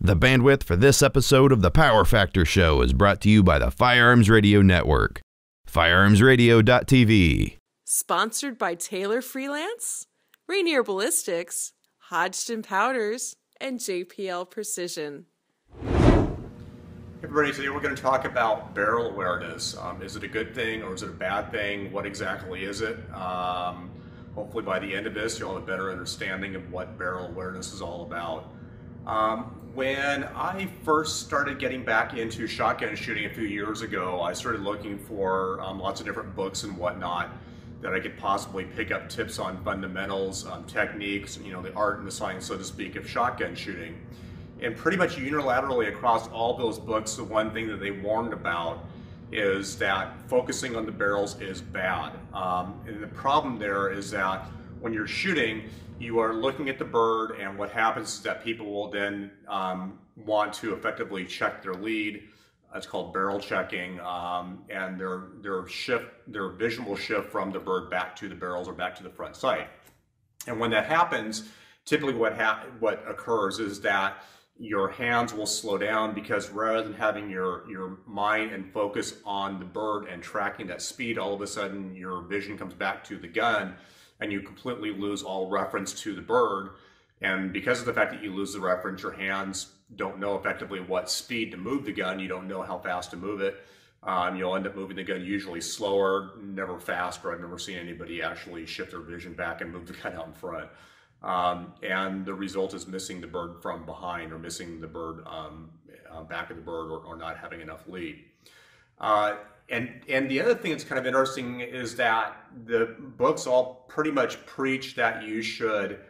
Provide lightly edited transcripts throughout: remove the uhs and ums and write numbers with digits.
The bandwidth for this episode of the Power Factor Show is brought to you by the Firearms Radio Network. Firearmsradio.tv. Sponsored by Taylor Freelance, Rainier Ballistics, Hodgdon Powders, and JPL Precision. Hey everybody, today we're going to talk about barrel awareness. Is it a good thing or is it a bad thing? What exactly is it? Hopefully by the end of this you'll have a better understanding of what barrel awareness is all about. When I first started getting back into shotgun shooting a few years ago, I started looking for lots of different books and whatnot that I could possibly pick up tips on fundamentals, techniques, the art and the science, so to speak, of shotgun shooting. And pretty much unilaterally across all those books, the one thing that they warned about is that focusing on the barrels is bad. And the problem there is that when you're shooting, you are looking at the bird, and what happens is that people will then want to effectively check their lead. It's called barrel checking, and their vision will shift from the bird back to the barrels or back to the front sight. And when that happens, typically what occurs is that your hands will slow down, because rather than having your mind and focus on the bird and tracking that speed, all of a sudden your vision comes back to the gun and you completely lose all reference to the bird. And because of the fact that you lose the reference, your hands don't know effectively what speed to move the gun. You don't know how fast to move it. You'll end up moving the gun usually slower, never faster. I've never seen anybody actually shift their vision back and move the gun out in front. And the result is missing the bird from behind, or missing the bird back of the bird, or not having enough lead. And the other thing that's kind of interesting is that the books all pretty much preach that you should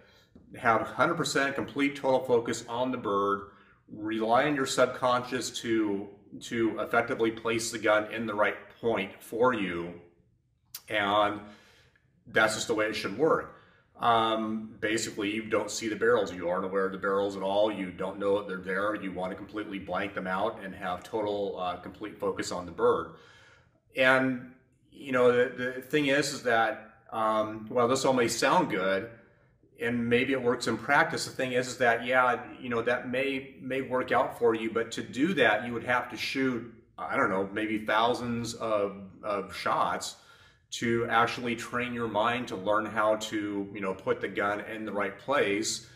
have 100% complete total focus on the bird, rely on your subconscious to effectively place the gun in the right point for you, and that's just the way it should work. Basically, you don't see the barrels, you aren't aware of the barrels at all, you don't know that they're there, you want to completely blank them out and have total complete focus on the bird. And the thing is that while this all may sound good and maybe it works in practice, the thing is that that may work out for you, but to do that you would have to shoot, I don't know, maybe thousands of shots to actually train your mind to learn how to put the gun in the right place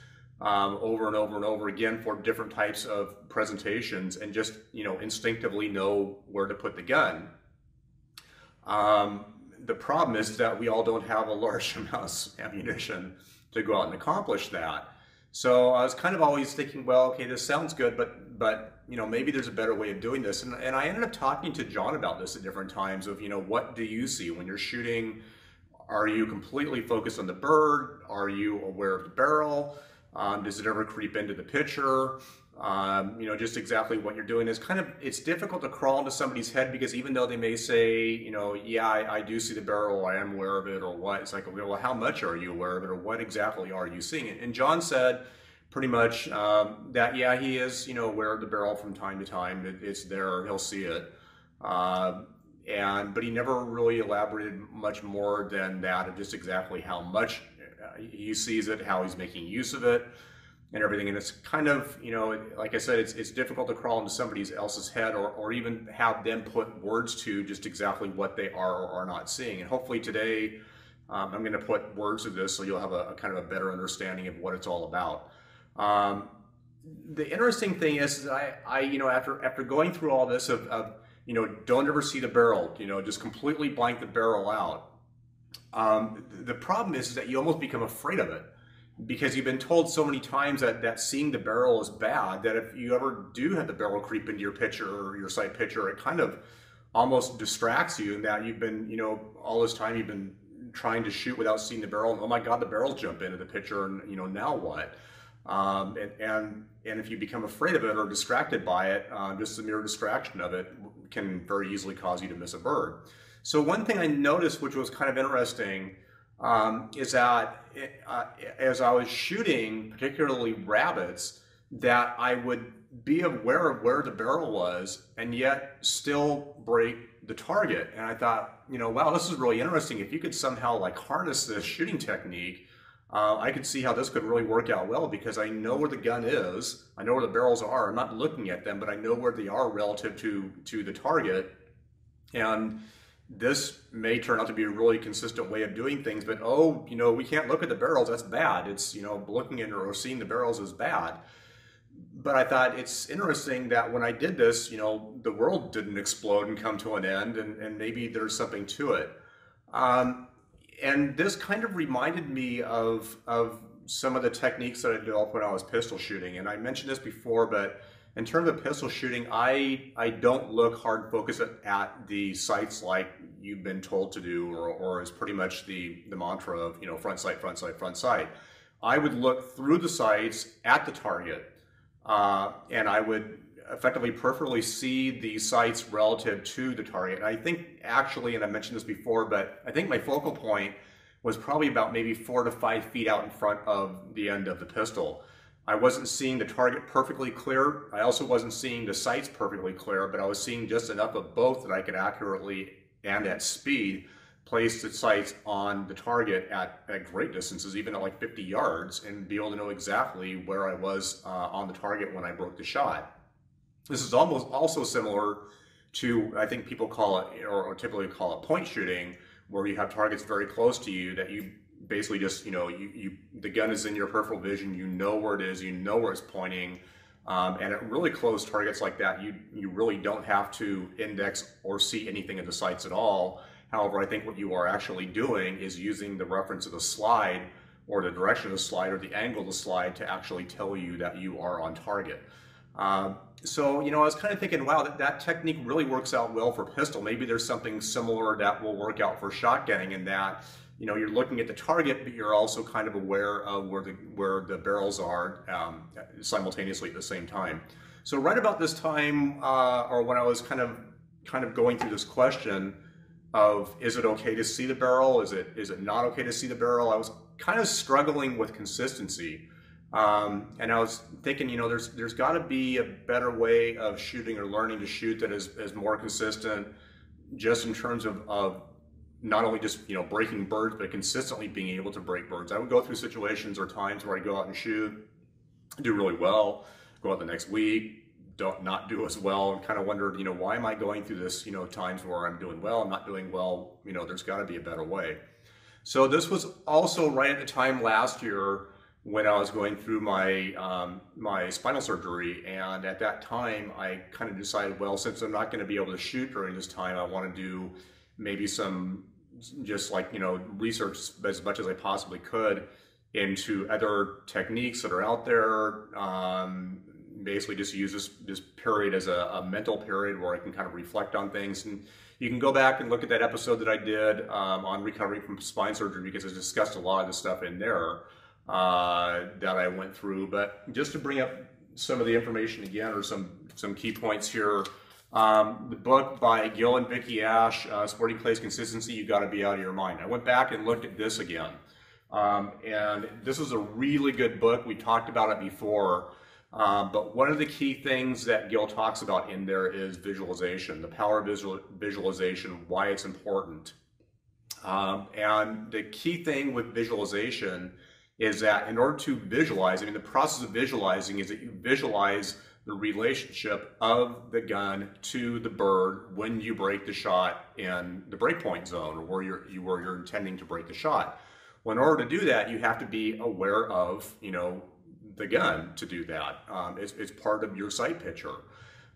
over and over and over again for different types of presentations, and just instinctively know where to put the gun. The problem is that we all don't have a large amount of ammunition to go out and accomplish that. So I was kind of always thinking, well, okay, this sounds good, but maybe there's a better way of doing this. And I ended up talking to John about this at different times of, what do you see when you're shooting? Are you completely focused on the bird? Are you aware of the barrel? Does it ever creep into the picture? Just exactly what you're doing is it's difficult to crawl into somebody's head, because even though they may say, yeah, I do see the barrel, I am aware of it, or what, it's like, okay, well, how much are you aware of it, or what exactly are you seeing? And John said pretty much that, yeah, he is, aware of the barrel from time to time. It's there, he'll see it. But he never really elaborated much more than that, of just exactly how much he sees it, how he's making use of it, and everything. And it's kind of, like I said, it's difficult to crawl into somebody else's head, or even have them put words to just exactly what they are or are not seeing. And hopefully today I'm going to put words to this so you'll have a kind of a better understanding of what it's all about. The interesting thing is that I after going through all this of don't ever see the barrel, just completely blank the barrel out. The problem is that you almost become afraid of it, because you've been told so many times that seeing the barrel is bad, that if you ever do have the barrel creep into your picture or your sight picture, it kind of almost distracts you, and that you've been, all this time you've been trying to shoot without seeing the barrel, and oh my God, the barrel jumped into the picture, and now what? And if you become afraid of it or distracted by it, just the mere distraction of it can very easily cause you to miss a bird. So one thing I noticed, which was kind of interesting, is that as I was shooting, particularly rabbits, that I would be aware of where the barrel was and yet still break the target. And I thought, wow, this is really interesting. If you could somehow like harness this shooting technique I could see how this could really work out well because I know where the gun is, I know where the barrels are. I'm not looking at them, but I know where they are relative to the target. And this may turn out to be a really consistent way of doing things, but oh, we can't look at the barrels, that's bad. It's, looking at or seeing the barrels is bad. But I thought it's interesting that when I did this, the world didn't explode and come to an end, and maybe there's something to it. And this kind of reminded me of some of the techniques that I developed when I was pistol shooting. And I mentioned this before, but in terms of pistol shooting, I don't look hard focus at the sights like you've been told to do, or is pretty much the mantra of, front sight, front sight, front sight. I would look through the sights at the target, and I would effectively peripherally see the sights relative to the target. And I think actually, and I mentioned this before, but I think my focal point was probably about maybe 4 to 5 feet out in front of the end of the pistol. I wasn't seeing the target perfectly clear. I also wasn't seeing the sights perfectly clear, but I was seeing just enough of both that I could accurately and at speed place the sights on the target at great distances, even at like 50 yards, and be able to know exactly where I was on the target when I broke the shot. This is almost also similar to, I think people call it, or typically call it point shooting, where you have targets very close to you that you basically just, the gun is in your peripheral vision, you know where it is, you know where it's pointing, and at really close targets like that, you really don't have to index or see anything in the sights at all. However, I think what you are actually doing is using the reference of the slide, or the direction of the slide, or the angle of the slide to actually tell you that you are on target. So, I was kind of thinking, wow, that technique really works out well for pistol. Maybe there's something similar that will work out for shotgunning, in that, you're looking at the target, but you're also kind of aware of where the barrels are simultaneously at the same time. So right about this time, or when I was kind of going through this question of, is it okay to see the barrel? Is it not okay to see the barrel? I was kind of struggling with consistency. And I was thinking, there's got to be a better way of shooting or learning to shoot that is more consistent, just in terms of not only just, breaking birds, but consistently being able to break birds. I would go through situations or times where I go out and shoot, do really well, go out the next week, not do as well, and kind of wondered, why am I going through this, times where I'm doing well, I'm not doing well, there's got to be a better way. So this was also right at the time last year when I was going through my my spinal surgery, and at that time I kind of decided, well, since I'm not going to be able to shoot during this time, I want to do maybe some just like research as much as I possibly could into other techniques that are out there. Basically just use this period as a mental period where I can kind of reflect on things. And you can go back and look at that episode that I did on recovering from spine surgery, because I discussed a lot of the stuff in there that I went through. But just to bring up some of the information again, or some key points here, the book by Gil and Vicky Ash, Sporting Clays Consistency, You Gotta Be Out of Your Mind. I went back and looked at this again, and this is a really good book. We talked about it before, but one of the key things that Gil talks about in there is visualization, the power of visualization, why it's important. And the key thing with visualization is that in order to visualize, the process of visualizing is that you visualize the relationship of the gun to the bird when you break the shot in the breakpoint zone, or where you're intending to break the shot. Well, in order to do that, you have to be aware of, the gun to do that. It's part of your sight picture.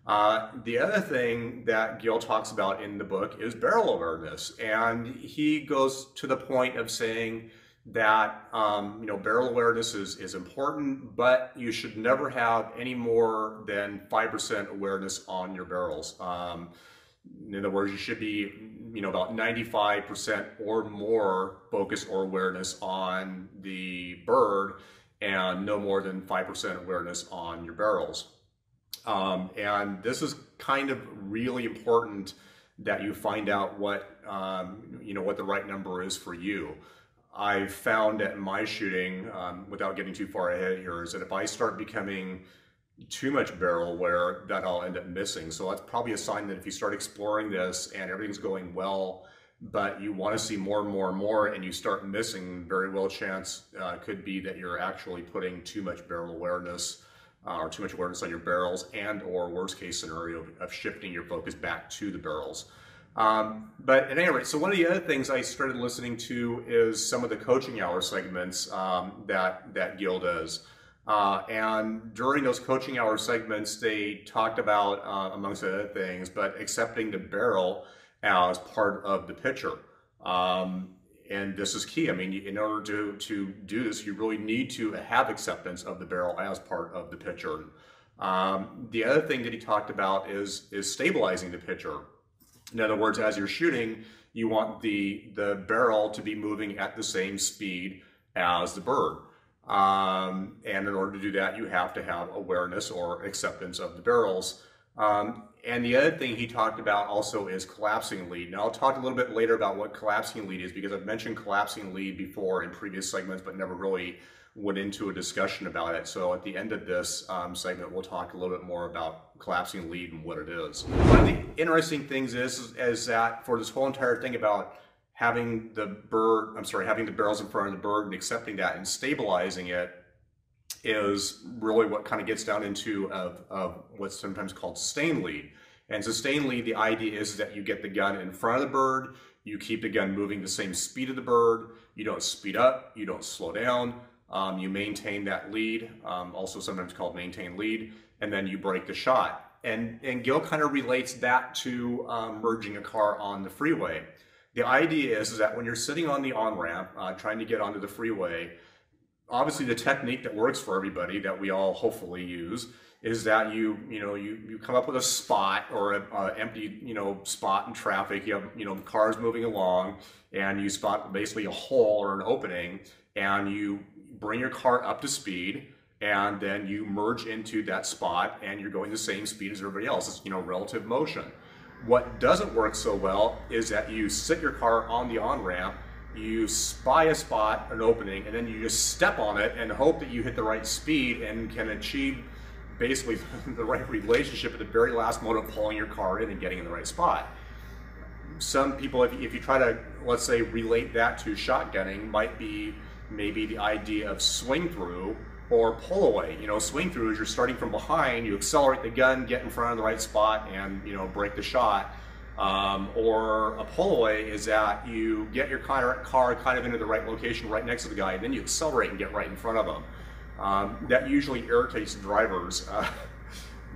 The other thing that Gil talks about in the book is barrel awareness, and he goes to the point of saying that barrel awareness is important, but you should never have any more than 5% awareness on your barrels. In other words, you should be about 95% or more focus or awareness on the bird, and no more than 5% awareness on your barrels. And this is kind of really important, that you find out what what the right number is for you. I've found that in my shooting, without getting too far ahead here, is that if I start becoming too much barrel aware, that I'll end up missing. So that's probably a sign that if you start exploring this and everything's going well, but you want to see more and more and more, and you start missing, very well chance could be that you're actually putting too much barrel awareness or too much awareness on your barrels, and or worst case scenario of shifting your focus back to the barrels. But at any rate, so one of the other things I started listening to is some of the coaching hour segments that Gil does. And during those coaching hour segments, they talked about, amongst other things, but accepting the barrel as part of the pitcher. And this is key. I mean, in order to do this, you really need to have acceptance of the barrel as part of the pitcher. The other thing that he talked about is stabilizing the pitcher. In other words, as you're shooting, you want the barrel to be moving at the same speed as the bird. And in order to do that, you have to have awareness or acceptance of the barrels. And the other thing he talked about also is collapsing lead. Now, I'll talk a little bit later about what collapsing lead is, because I've mentioned collapsing lead before in previous segments, but never really went into a discussion about it. So at the end of this segment, we'll talk a little bit more about collapsing lead and what it is. One of the interesting things is that for this whole entire thing about having the barrels in front of the bird and accepting that and stabilizing it is really what kind of gets down into of what's sometimes called sustained lead. And sustained lead, the idea is that you get the gun in front of the bird, you keep the gun moving the same speed of the bird, you don't speed up, you don't slow down, you maintain that lead, also sometimes called maintain lead, and then you break the shot. And Gil kind of relates that to merging a car on the freeway. The idea is that when you're sitting on the on-ramp, trying to get onto the freeway, obviously the technique that works for everybody that we all hopefully use is that you come up with a spot or an empty spot in traffic. You have cars moving along, and you spot basically a hole or an opening, and you bring your car up to speed, and then you merge into that spot, and you're going the same speed as everybody else. It's relative motion. What doesn't work so well is that you sit your car on the on-ramp, you spy a spot, an opening, and then you just step on it and hope that you hit the right speed and can achieve basically the right relationship at the very last moment of pulling your car in and getting in the right spot. Some people, if you try to, let's say, relate that to shotgunning, might be maybe the idea of swing through or pull away. Swing through is you're starting from behind, you accelerate the gun, get in front of the right spot, and break the shot. Or a pull away is that you get your car kind of into the right location right next to the guy, and then you accelerate and get right in front of him. That usually irritates drivers,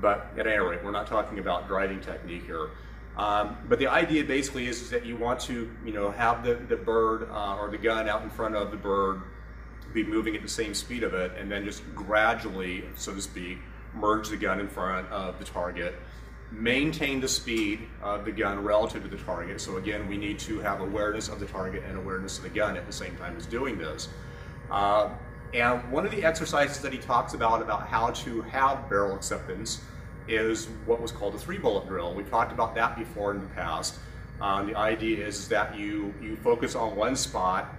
but at any rate, we're not talking about driving technique here. But the idea basically is that you want to have the bird or the gun out in front of the bird, be moving at the same speed of it, and then just gradually, so to speak, merge the gun in front of the target. Maintain the speed of the gun relative to the target. So again, we need to have awareness of the target and awareness of the gun at the same time as doing this. And one of the exercises that he talks about how to have barrel acceptance is what was called a 3-bullet drill. We talked about that before in the past. The idea is that you focus on one spot,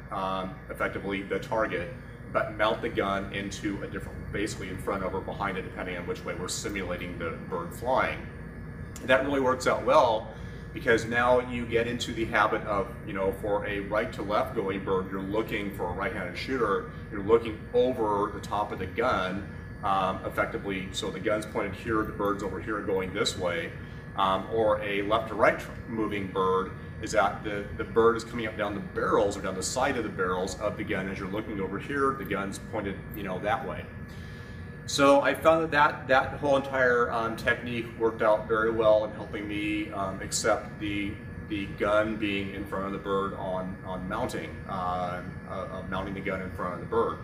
effectively the target, but mount the gun into a different, basically in front of or behind it, depending on which way we're simulating the bird flying. That really works out well because now you get into the habit of, for a right to left going bird, you're looking for a right-handed shooter, you're looking over the top of the gun, effectively, so the gun's pointed here, the bird's over here going this way. Or a left to right moving bird is that the bird is coming up down the barrels or down the side of the barrels of the gun. As you're looking over here, the gun's pointed that way. So I found that whole entire technique worked out very well in helping me accept the gun being in front of the bird on mounting, mounting the gun in front of the bird.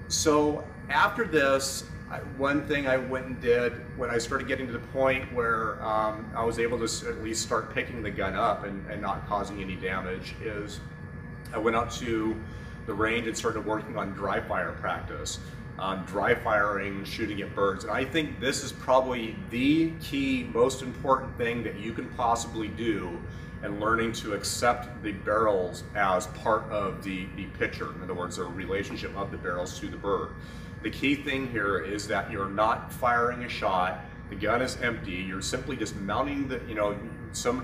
So after this, one thing I went and did when I started getting to the point where I was able to at least start picking the gun up and not causing any damage is I went out to the range and started working on dry fire practice. Dry firing, shooting at birds. And I think this is probably the key, most important thing that you can possibly do in learning to accept the barrels as part of the pitcher. In other words, the relationship of the barrels to the bird. The key thing here is that you're not firing a shot, the gun is empty, you're simply just mounting the,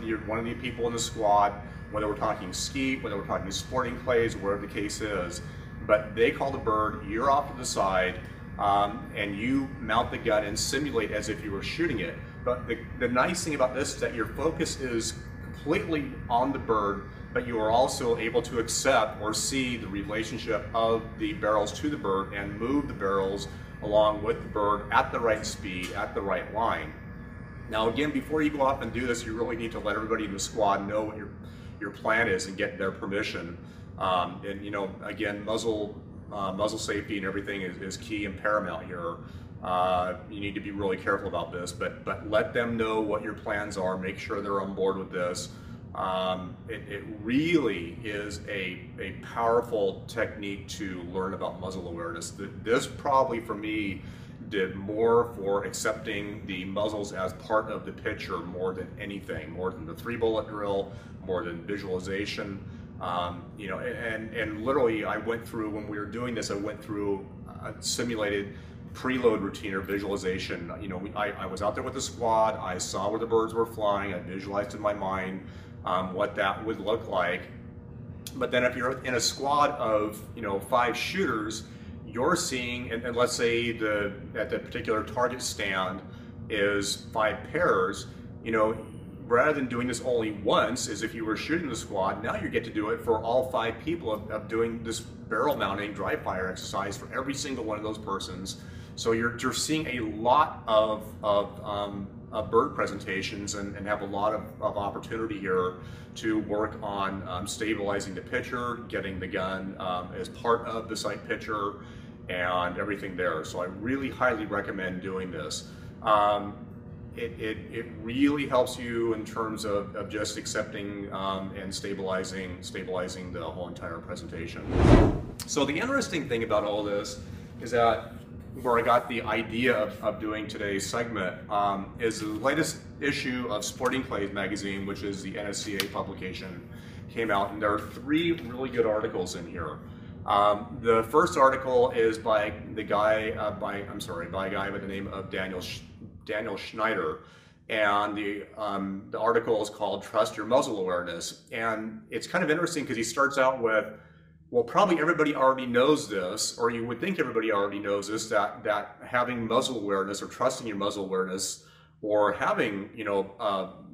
you're one of the people in the squad, whether we're talking skeet, whether we're talking sporting clays, whatever the case is, but they call the bird, you're off to the side, and you mount the gun and simulate as if you were shooting it. But the nice thing about this is that your focus is completely on the bird, but you are also able to accept or see the relationship of the barrels to the bird and move the barrels along with the bird at the right speed, at the right line. Now again, before you go off and do this, you really need to let everybody in the squad know what your plan is and get their permission. And you know, again, muzzle safety and everything is key and paramount here. You need to be really careful about this, but let them know what your plans are. Make sure they're on board with this. It really is a powerful technique to learn about muzzle awareness. This probably for me did more for accepting the muzzles as part of the picture more than anything, more than the 3-bullet drill, more than visualization. You know, and literally I went through, when we were doing this, I went through a simulated preload routine or visualization. You know, I was out there with the squad, I saw where the birds were flying, I visualized in my mind what that would look like. But then if you're in a squad of, you know, 5 shooters, you're seeing, and let's say at the particular target stand is 5 pairs, you know, rather than doing this only once, as if you were shooting the squad, now you get to do it for all 5 people of doing this barrel mounting dry fire exercise for every single one of those persons. So you're seeing a lot of bird presentations and have a lot of opportunity here to work on stabilizing the picture, getting the gun as part of the sight picture and everything there. So I really highly recommend doing this. It really helps you in terms of just accepting and stabilizing the whole entire presentation. So the interesting thing about all this is that where I got the idea of doing today's segment is the latest issue of Sporting Clays magazine, which is the NSCA publication, came out, and there are 3 really good articles in here. The first article is by a guy by a guy by the name of Daniel Schneider, and the article is called "Trust Your Muzzle Awareness," and it's kind of interesting because he starts out with, well, probably everybody already knows this, or you would think everybody already knows this, that having muzzle awareness or trusting your muzzle awareness or having, you know,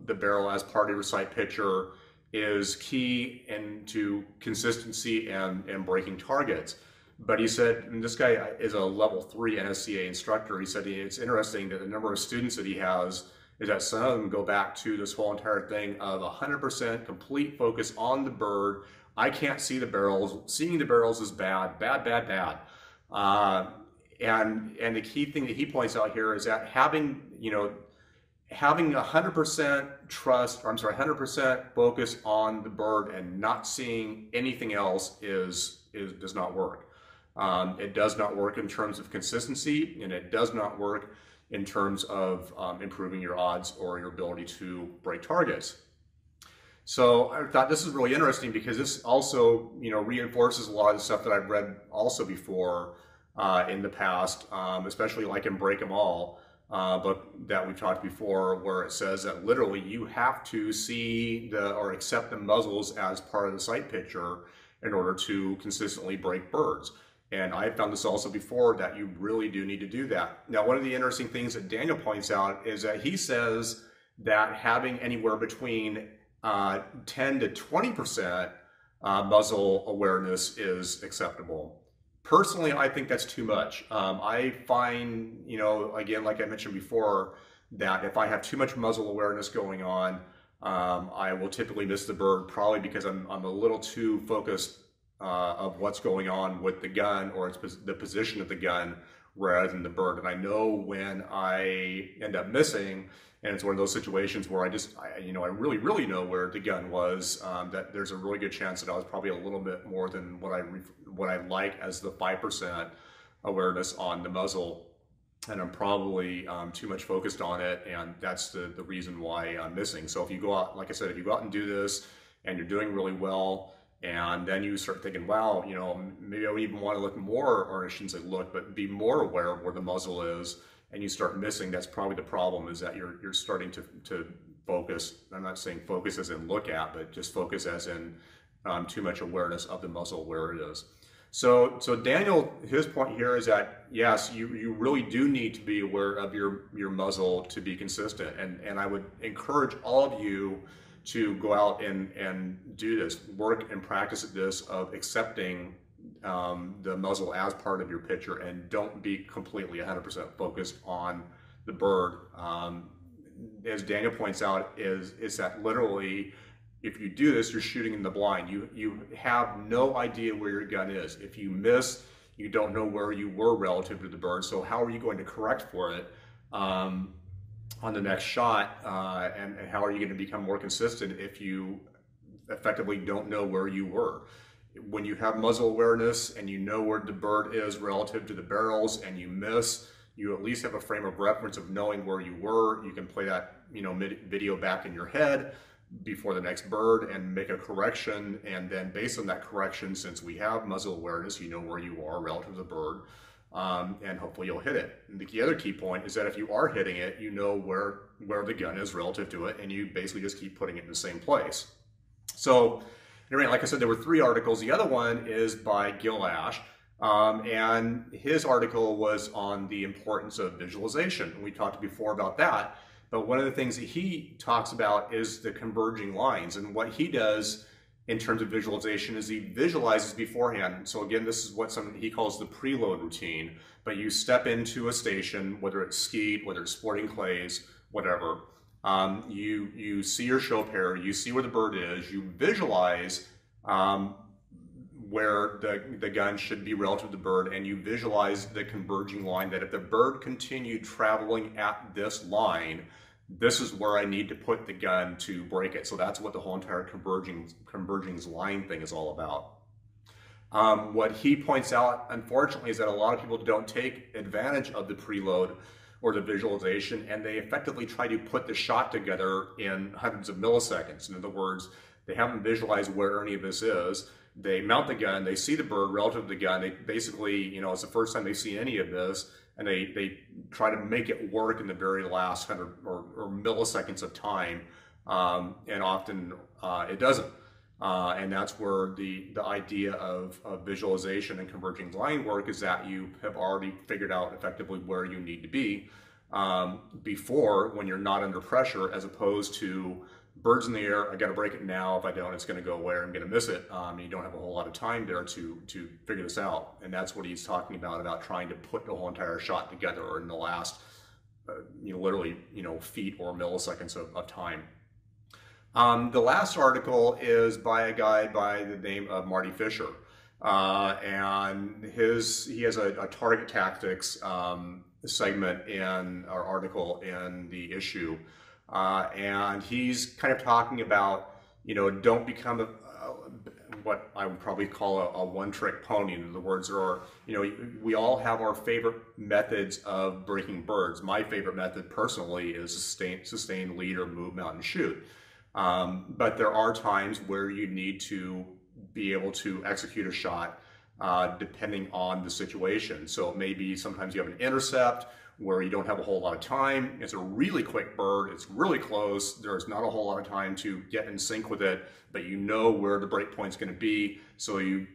the barrel as part of your sight picture is key into consistency and breaking targets. But he said, and this guy is a level 3 NSCA instructor, he said it's interesting that the number of students that he has is that some of them go back to this whole entire thing of 100% complete focus on the bird. I can't see the barrels. Seeing the barrels is bad. And the key thing that he points out here is that having 100% trust, or 100% focus on the bird and not seeing anything else does not work. It does not work in terms of consistency, and it does not work in terms of improving your odds or your ability to break targets. So I thought this is really interesting because this also, you know, reinforces a lot of the stuff that I've read also before in the past, especially like in Break 'Em All, book that we've talked before, where it says that literally you have to see or accept the muzzles as part of the sight picture in order to consistently break birds. And I've found this also before, that you really do need to do that. Now, one of the interesting things that Daniel points out is that he says that having anywhere between 10 to 20% muzzle awareness is acceptable. Personally, I think that's too much. I find, you know, again, like I mentioned before, that if I have too much muzzle awareness going on, I will typically miss the bird, probably because I'm a little too focused of what's going on with the gun or the position of the gun rather than the bird. And I know when I end up missing, and it's one of those situations where I really know where the gun was, that there's a really good chance that I was probably a little bit more than what I like as the 5% awareness on the muzzle. And I'm probably too much focused on it, and that's the reason why I'm missing. So if you go out, like I said, if you go out and do this and you're doing really well, and then you start thinking, wow, you know, maybe I would even want to look more, or I shouldn't say look, but be more aware of where the muzzle is, and you start missing, that's probably the problem, is that you're starting to focus. I'm not saying focus as in look at, but just focus as in too much awareness of the muzzle where it is. So Daniel, his point here is that yes, you really do need to be aware of your muzzle to be consistent, and I would encourage all of you to go out and do this, work and practice at this of accepting the muzzle as part of your picture, and don't be completely 100% focused on the bird. As Daniel points out, is that literally, if you do this, you're shooting in the blind. You have no idea where your gun is. If you miss, you don't know where you were relative to the bird. So how are you going to correct for it on the next shot? And how are you going to become more consistent if you effectively don't know where you were? When you have muzzle awareness and you know where the bird is relative to the barrels and you miss, you at least have a frame of reference of knowing where you were. You can play that video back in your head before the next bird and make a correction, and then based on that correction, since we have muzzle awareness, you know where you are relative to the bird, and hopefully you'll hit it. And the other key point is that if you are hitting it, you know where the gun is relative to it, and you basically just keep putting it in the same place. So anyway, like I said, there were 3 articles. The other one is by Gil Ash, and his article was on the importance of visualization. And we talked before about that. But one of the things that he talks about is the converging lines. And what he does in terms of visualization is he visualizes beforehand. So again, this is what he calls the preload routine. But you step into a station, whether it's skeet, whether it's sporting clays, whatever. You see your show pair, you see where the bird is, you visualize where the gun should be relative to the bird, and you visualize the converging line, that if the bird continued traveling at this line, this is where I need to put the gun to break it. So that's what the whole entire converging line thing is all about. What he points out, unfortunately, is that a lot of people don't take advantage of the preload or the visualization, and they effectively try to put the shot together in hundreds of milliseconds. In other words, they haven't visualized where any of this is. They mount the gun, they see the bird relative to the gun. They basically, it's the first time they see any of this, and they try to make it work in the very last 100 or milliseconds of time, and often it doesn't. And that's where the idea of visualization and converging line work is that you have already figured out effectively where you need to be before, when you're not under pressure, as opposed to birds in the air, I got to break it now. If I don't, it's going to go away, I'm going to miss it. You don't have a whole lot of time there to figure this out. And that's what he's talking about trying to put the whole entire shot together in the last, literally, feet or milliseconds of time. The last article is by a guy by the name of Marty Fisher. And he has a target tactics segment in our article in the issue. And he's kind of talking about, don't become what I would probably call a one-trick pony. In other words, we all have our favorite methods of breaking birds. My favorite method personally is sustain, lead, or move, mount, and shoot. But there are times where you need to be able to execute a shot depending on the situation. So maybe sometimes you have an intercept where you don't have a whole lot of time. It's a really quick bird, it's really close, there's not a whole lot of time to get in sync with it, but you know where the break point's going to be, so you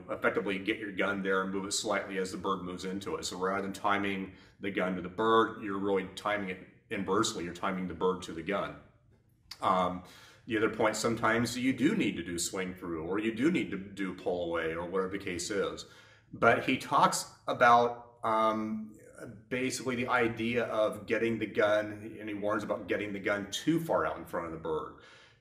effectively get your gun there and move it slightly as the bird moves into it. So rather than timing the gun to the bird, you're really timing it inversely, you're timing the bird to the gun. The other point, sometimes you do need to do swing through, or you do need to do pull away, or whatever the case is. But he talks about basically the idea of getting the gun, and he warns about getting the gun too far out in front of the bird.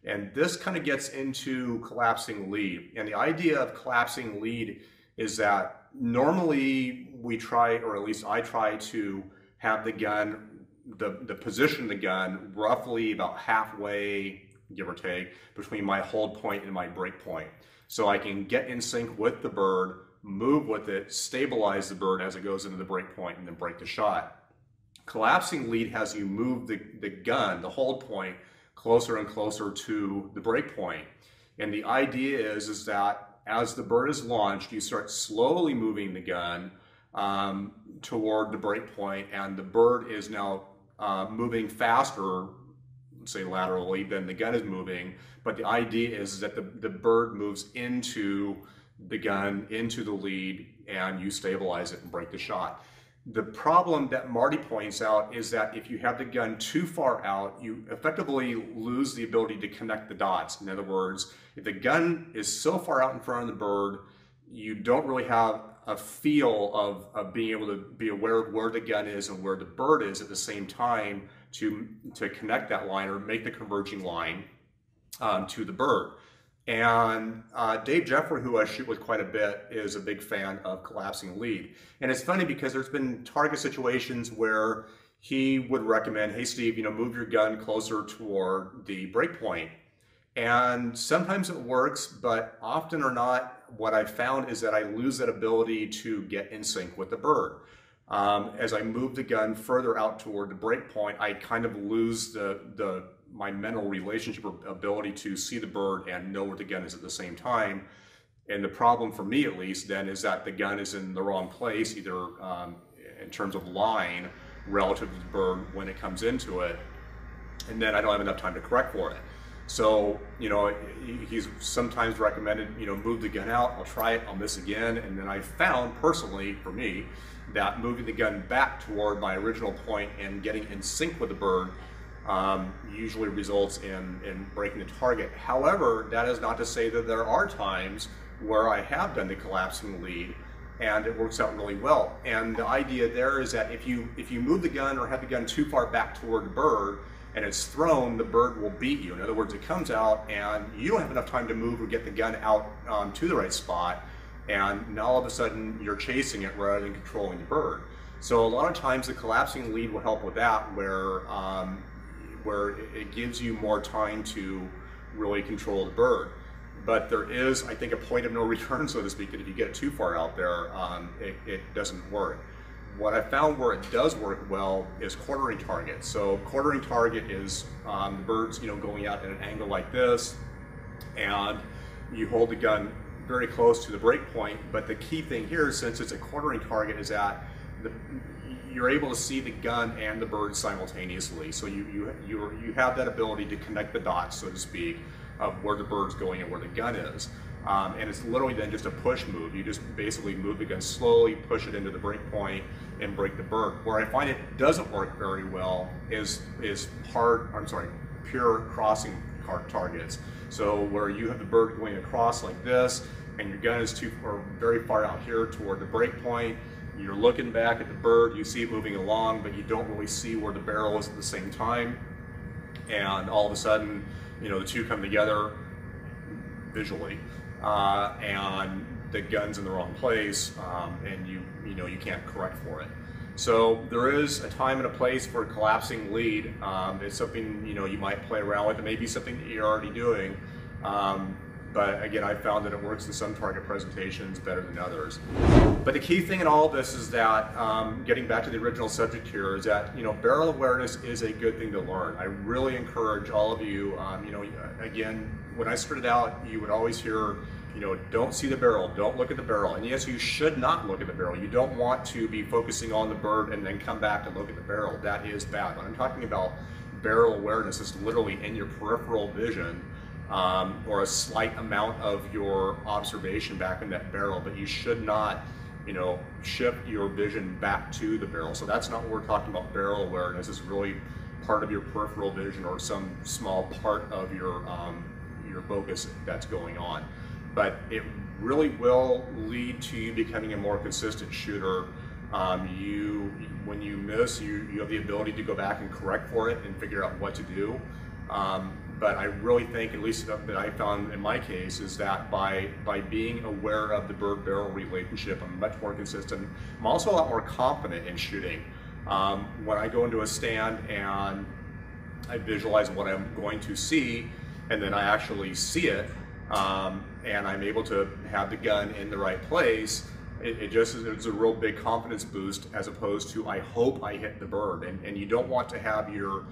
And this kind of gets into collapsing lead. And the idea of collapsing lead is that normally we try, or at least I try, to have the gun, the position of the gun roughly about halfway, give or take, between my hold point and my break point. So I can get in sync with the bird, move with it, stabilize the bird as it goes into the break point, and then break the shot. Collapsing lead has you move the gun, the hold point, closer and closer to the break point. And the idea is that as the bird is launched, you start slowly moving the gun toward the break point, and the bird is now moving faster say laterally, then the gun is moving. But the idea is that the bird moves into the gun, into the lead, and you stabilize it and break the shot. The problem that Marty points out is that if you have the gun too far out, you effectively lose the ability to connect the dots. In other words, if the gun is so far out in front of the bird, you don't really have a feel of being able to be aware of where the gun is and where the bird is at the same time to connect that line or make the converging line to the bird. And Dave Jeffrey, who I shoot with quite a bit, is a big fan of collapsing lead. And it's funny because there's been target situations where he would recommend, hey Steve, move your gun closer toward the break point. And sometimes it works, but often or not, what I've found is that I lose that ability to get in sync with the bird. As I move the gun further out toward the break point, I kind of lose my mental relationship or ability to see the bird and know where the gun is at the same time. And the problem for me, at least, then is that the gun is in the wrong place, either in terms of line relative to the bird when it comes into it, and then I don't have enough time to correct for it. So, he's sometimes recommended, move the gun out, I'll try it, I'll miss again, and then I found, personally, for me, that moving the gun back toward my original point and getting in sync with the bird usually results in breaking the target. However, that is not to say that there are times where I have done the collapsing lead and it works out really well. And the idea there is that if you move the gun or have the gun too far back toward the bird and it's thrown, the bird will beat you. In other words, it comes out and you don't have enough time to move or get the gun out to the right spot, and now all of a sudden you're chasing it rather than controlling the bird. So a lot of times the collapsing lead will help with that, where it gives you more time to really control the bird. But there is, I think, a point of no return, so to speak, that if you get too far out there, it doesn't work. What I found where it does work well is quartering target. So quartering target is the bird's going out at an angle like this, and you hold the gun very close to the break point. But the key thing here, since it's a quartering target, is that you're able to see the gun and the bird simultaneously. So you have that ability to connect the dots, so to speak, of where the bird's going and where the gun is. And it's literally then just a push move. You just basically move the gun slowly, push it into the break point, and break the bird. Where I find it doesn't work very well is pure crossing targets. So where you have the bird going across like this, and your gun is very far out here toward the break point. You're looking back at the bird, you see it moving along, but you don't really see where the barrel is at the same time. And all of a sudden, the two come together visually, and the gun's in the wrong place, and you can't correct for it. So there is a time and a place for a collapsing lead. It's something you might play around with. It may be something that you're already doing. But again, I found that it works in some target presentations better than others. But the key thing in all of this is that, getting back to the original subject here, is that barrel awareness is a good thing to learn. I really encourage all of you. Again, when I started out, you would always hear, don't see the barrel, don't look at the barrel. And yes, you should not look at the barrel. You don't want to be focusing on the bird and then come back and look at the barrel. That is bad. When I'm talking about barrel awareness, it's literally in your peripheral vision. Or a slight amount of your observation back in that barrel, but you should not, shift your vision back to the barrel. So that's not what we're talking about. Barrel awareness is really part of your peripheral vision or some small part of your focus that's going on. But it really will lead to you becoming a more consistent shooter. When you miss, you have the ability to go back and correct for it and figure out what to do. But I really think, at least that I found in my case, is that by being aware of the bird-barrel relationship, I'm much more consistent. I'm also a lot more confident in shooting. When I go into a stand and I visualize what I'm going to see, and then I actually see it, and I'm able to have the gun in the right place, it's a real big confidence boost, as opposed to I hope I hit the bird. And you don't want to have your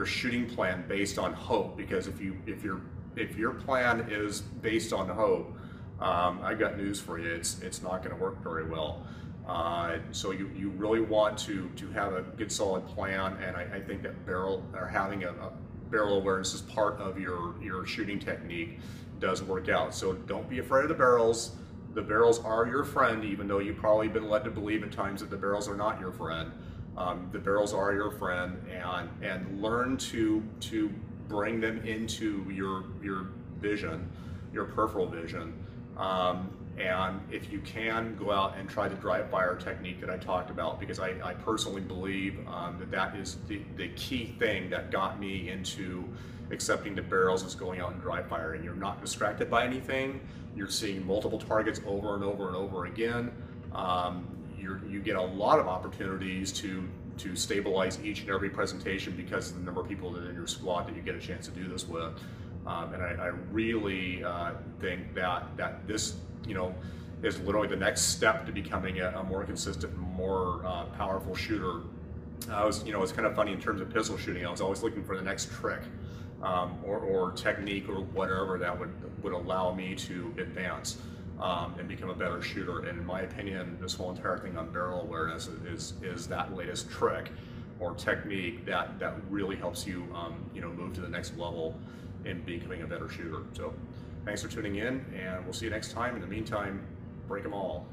shooting plan based on hope, because if your plan is based on hope, I got news for you. It's not going to work very well. So you really want to have a good solid plan, and I think that having a barrel awareness as part of your shooting technique does work out. So don't be afraid of the barrels. The barrels are your friend, even though you've probably been led to believe at times that the barrels are not your friend. The barrels are your friend, and learn to bring them into your vision, your peripheral vision. And if you can, go out and try the dry fire technique that I talked about, because I personally believe that is the key thing that got me into accepting the barrels, is going out and dry firing. You're not distracted by anything. You're seeing multiple targets over and over and over again. You get a lot of opportunities to stabilize each and every presentation because of the number of people that are in your squad that you get a chance to do this with. And I really think that this, is literally the next step to becoming a more consistent, more powerful shooter. It's kind of funny in terms of pistol shooting. I was always looking for the next trick or technique or whatever that would allow me to advance and become a better shooter. And in my opinion, this whole entire thing on barrel awareness is that latest trick or technique that really helps you move to the next level in becoming a better shooter. So thanks for tuning in, and we'll see you next time. In the meantime, break them all.